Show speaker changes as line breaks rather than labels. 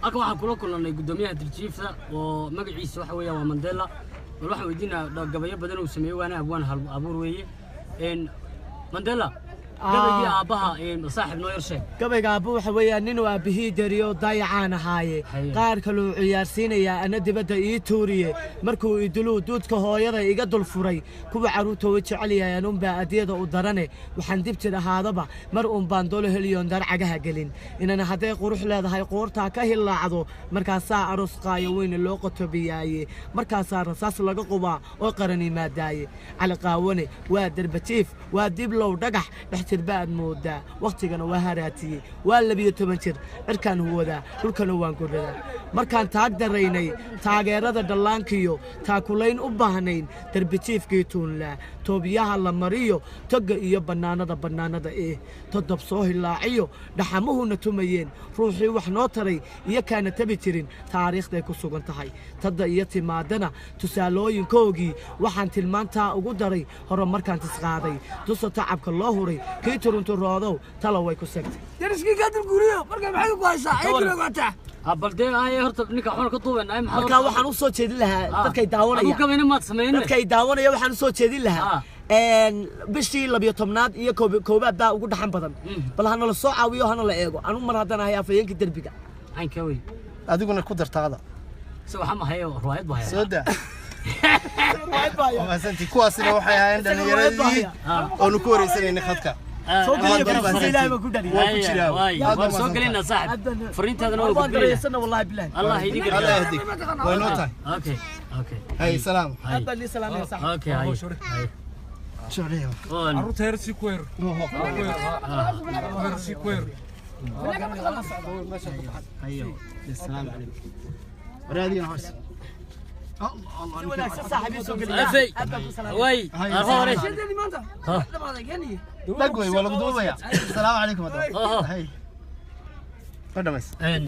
halka waxaan kula kulannay gudoomiyaha Dirjiifta oo magaciisa waxa weeyaan waa Mandela waxa weydiinaa gabayo badan uu sameeyay waana abwaan hal abuur weeye Mandela gabayga aabaha saaxiib noo yarshay
gabayga aabuhu waxa weeyaan nin waa bihii dariyo dayacaan ahaaye qaar kale uu ciyaarsiinaya ana dibadda ii tuuriye markuu idulu duudka hooyada iga dul furay kuwa caruurta way jecel yaayaan unbaa adiyada u darane waxaan dib tirahaadaba mar baan dolo heliyoon dar cagaha gelin inana haday qurux leedahay qoorta ka hilaacdo markaasaa aroos qaayo weyn loo qotobiyaaye markaasaa rasaas laga qubaa oo qarani maadaaye cali qaawane waa darbatiif waa dib low dhagax ترباد مودا وقتنا وهراتي واللي 12 جير إركان هو ذا كلنا وانقول ذا مركان تقدر ريني تاجر هذا دلانكيو تاكلين أبهنين تربيتيف كيتون لا توبيها الله مريو تجا إياه بنانا ده إيه تضرب صوه اللاعيو دحموه نتوميين روحي وحناطري إياه كانت تبترين تاريخ ده كسوق انتهاي تضا إياه مادنا تسالوين كوجي وحن تلمانتا وقدري هرم مركان تسقاضي تصتعب كالله هري كيترون ترادو تلا ويكو سكت
يرسكي قادر قريو مركب معي كويسة أيكنا قاطع
بلدين هاي هرت نيكا حنا كطوبن أي محل
مركا waxaan u soo jeedin lahaa dadkay daawanaya
aduga weyn ma sameeyeen
dadkay daawanaya waxaan u soo jeedin lahaa bishii 12aad iyo koobaad baa ugu dhaxan badan bal hana la soo caawiyo hana la eego anu mar hadan ahay afayeenka darbiga
aan ka weyn
adiguna ku dartaada
soo waxa ma hayo riwaayad baa
soo daa ما سنتي كواسنا وحياة عندنا يردي أو نكوري سنين خدك.
سوق لي بكودري.
واي سوق لنا صاحب. فرنت هذا نوع
بدري. سنة والله بالله.
الله يهديك.
الله يهديك. وينوتاي.
أوكي.
هاي سلام.
هذا اللي سلام يا صاحبي.
أوكي هاي.
شوريه.
عروت هيرسي كوير. هيرسي كوير.
هيو. السلام عليكم. رادي نهارس.
الله صاحبي سوق
لي وي اخوري
شدني ما انت لا ما يعني
دقوي ولا بدوبه السلام عليكم هاي فدمس
ان